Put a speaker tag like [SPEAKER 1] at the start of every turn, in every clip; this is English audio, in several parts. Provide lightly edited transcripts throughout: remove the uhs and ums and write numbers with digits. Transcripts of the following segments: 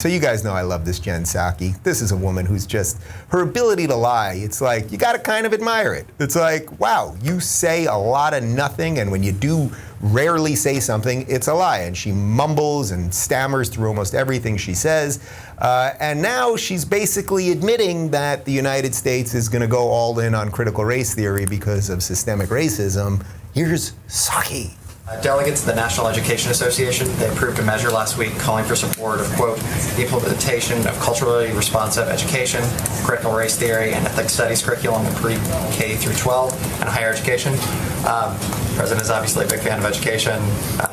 [SPEAKER 1] So you guys know I love this Jen Psaki. This is a woman who's just, her ability to lie, it's like, you gotta kind of admire it. It's like, wow, you say a lot of nothing, and when you do rarely say something, it's a lie. And she mumbles and stammers through almost everything she says. And now she's basically admitting that the United States is gonna go all in on critical race theory because of systemic racism. Here's Psaki.
[SPEAKER 2] Delegates of the National Education Association, they approved a measure last week calling for support of, quote, the implementation of culturally responsive education, critical race theory, and ethnic studies curriculum in pre-K through 12 and higher education. The President is obviously a big fan of education.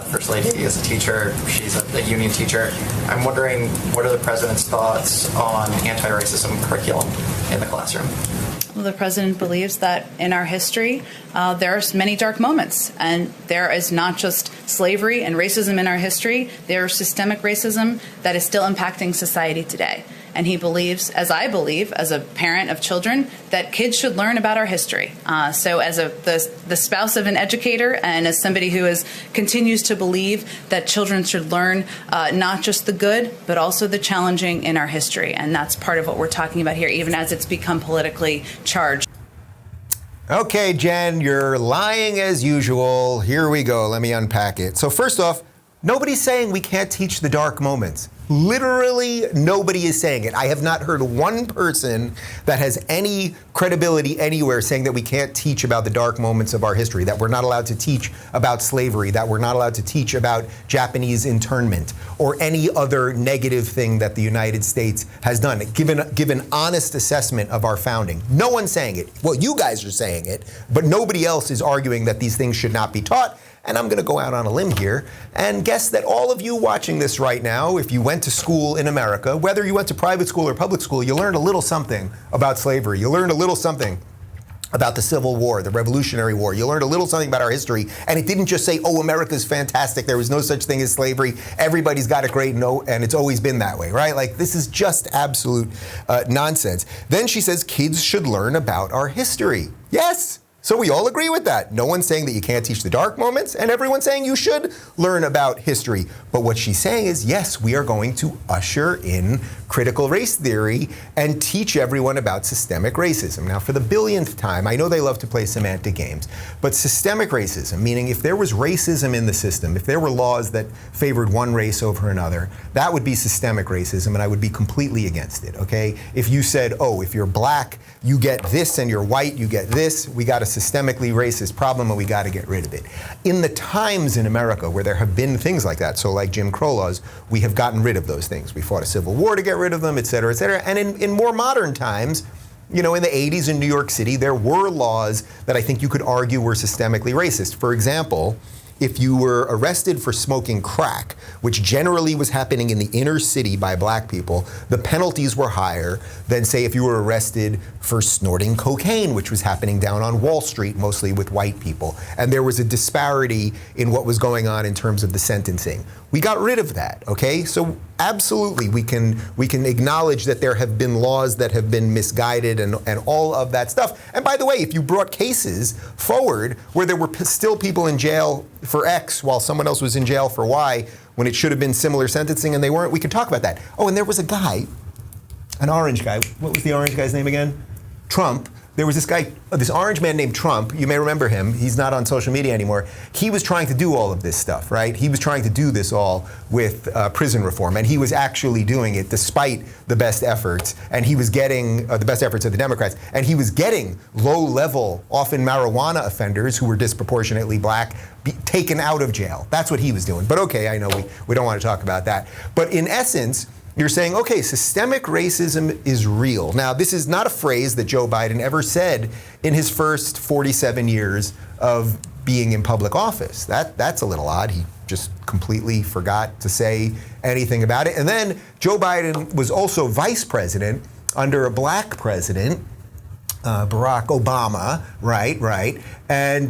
[SPEAKER 2] First Lady is a teacher. She's a union teacher. I'm wondering, what are the President's thoughts on anti-racism curriculum in the classroom?
[SPEAKER 3] Well, the President believes that in our history, there are many dark moments, and there is not just slavery and racism in our history, there is systemic racism that is still impacting society today. And he believes, as I believe, as a parent of children, that kids should learn about our history. So as the spouse of an educator and as somebody who continues to believe that children should learn not just the good, but also the challenging in our history. And that's part of what we're talking about here, even as it's become politically charged.
[SPEAKER 1] Okay, Jen, you're lying as usual. Here we go. Let me unpack it. So first off, nobody's saying we can't teach the dark moments. Literally nobody is saying it. I have not heard one person that has any credibility anywhere saying that we can't teach about the dark moments of our history, that we're not allowed to teach about slavery, that we're not allowed to teach about Japanese internment, or any other negative thing that the United States has done. Give an honest assessment of our founding. No one's saying it. Well, you guys are saying it, but nobody else is arguing that these things should not be taught. And I'm going to go out on a limb here and guess that all of you watching this right now, if you went to school in America, whether you went to private school or public school, you learned a little something about slavery. You learned a little something about the Civil War, the Revolutionary War. You learned a little something about our history. And it didn't just say, oh, America's fantastic. There was no such thing as slavery. Everybody's got it great. No, and it's always been that way, right? Like, this is just absolute nonsense. Then she says kids should learn about our history. Yes. So we all agree with that. No one's saying that you can't teach the dark moments, and everyone's saying you should learn about history. But what she's saying is, yes, we are going to usher in critical race theory and teach everyone about systemic racism. Now, for the billionth time, I know they love to play semantic games, but systemic racism, meaning if there was racism in the system, if there were laws that favored one race over another, that would be systemic racism, and I would be completely against it, okay? If you said, oh, if you're black, you get this, and you're white, you get this, we got a systemically racist problem and we got to get rid of it. In the times in America where there have been things like that, so like Jim Crow laws, we have gotten rid of those things. We fought a civil war to get rid of them, et cetera, et cetera. And in more modern times, you know, in the 80s in New York City, there were laws that I think you could argue were systemically racist. For example, if you were arrested for smoking crack, which generally was happening in the inner city by black people, the penalties were higher than, say, if you were arrested for snorting cocaine, which was happening down on Wall Street, mostly with white people. And there was a disparity in what was going on in terms of the sentencing. We got rid of that, okay? So absolutely, we can acknowledge that there have been laws that have been misguided and all of that stuff. And by the way, if you brought cases forward where there were still people in jail for X while someone else was in jail for Y, when it should have been similar sentencing and they weren't, we could talk about that. Oh, and there was a guy, an orange guy. What was the orange guy's name again? Trump. There was this guy, this orange man named Trump. You may remember him. He's not on social media anymore. He was trying to do all of this stuff, right? He was trying to do this all with prison reform, and he was actually doing it despite the best efforts, and he was getting the best efforts of the Democrats, and he was getting low-level, often marijuana offenders who were disproportionately black taken out of jail. That's what he was doing. But okay, I know we don't want to talk about that. But in essence, you're saying, okay, systemic racism is real. Now, this is not a phrase that Joe Biden ever said in his first 47 years of being in public office. That's a little odd. He just completely forgot to say anything about it. And then Joe Biden was also vice president under a black president, Barack Obama, right, and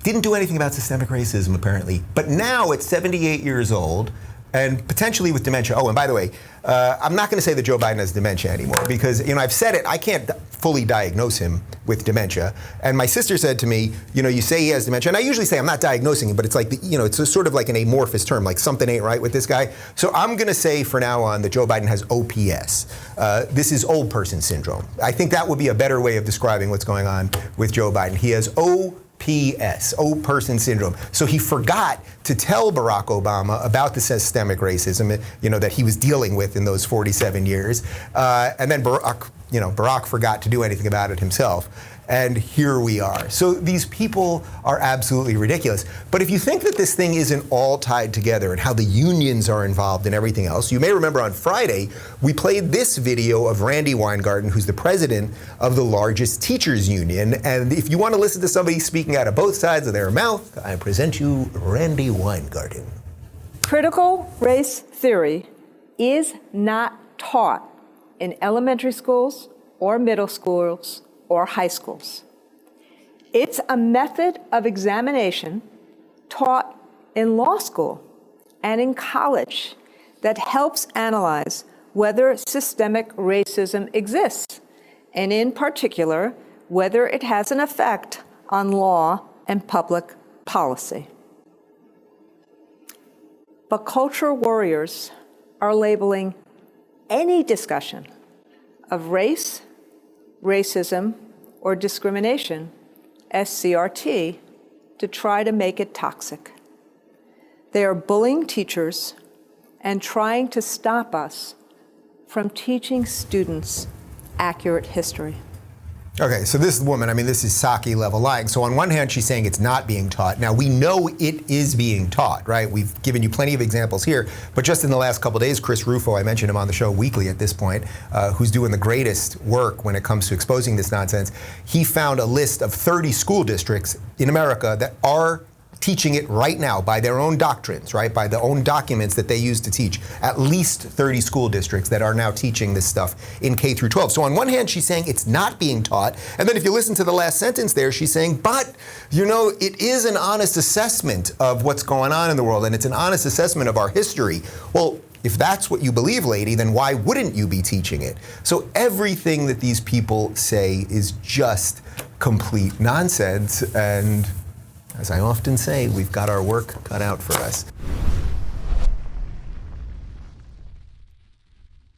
[SPEAKER 1] didn't do anything about systemic racism, apparently. But now, at 78 years old, and potentially with dementia. Oh, and by the way, I'm not going to say that Joe Biden has dementia anymore because, I've said it, I can't fully diagnose him with dementia. And my sister said to me, you say he has dementia. And I usually say I'm not diagnosing him, but it's like, it's a sort of like an amorphous term, like something ain't right with this guy. So I'm going to say from now on that Joe Biden has OPS. This is old person syndrome. I think that would be a better way of describing what's going on with Joe Biden. He has OPS, old person syndrome. So he forgot to tell Barack Obama about the systemic racism, that he was dealing with in those 47 years. And then Barack forgot to do anything about it himself. And here we are. So these people are absolutely ridiculous. But if you think that this thing isn't all tied together and how the unions are involved and everything else, you may remember on Friday, we played this video of Randy Weingarten, who's the president of the largest teachers union. And if you want to listen to somebody speaking out of both sides of their mouth, I present you Randy Weingarten.
[SPEAKER 4] Critical race theory is not taught in elementary schools or middle schools or high schools. It's a method of examination taught in law school and in college that helps analyze whether systemic racism exists, and in particular, whether it has an effect on law and public policy. But cultural warriors are labeling any discussion of race, racism, or discrimination as CRT to try to make it toxic. They are bullying teachers and trying to stop us from teaching students accurate history.
[SPEAKER 1] Okay, so this woman, this is Psaki level lying. So on one hand, she's saying it's not being taught. Now, we know it is being taught, right? We've given you plenty of examples here. But just in the last couple of days, Chris Rufo, I mentioned him on the show weekly at this point, who's doing the greatest work when it comes to exposing this nonsense. He found a list of 30 school districts in America that are teaching it right now by their own doctrines, right? By the own documents that they use to teach. At least 30 school districts that are now teaching this stuff in K through 12. So on one hand, she's saying it's not being taught. And then if you listen to the last sentence there, she's saying, but, it is an honest assessment of what's going on in the world. And it's an honest assessment of our history. Well, if that's what you believe, lady, then why wouldn't you be teaching it? So everything that these people say is just complete nonsense. And as I often say, we've got our work cut out for us.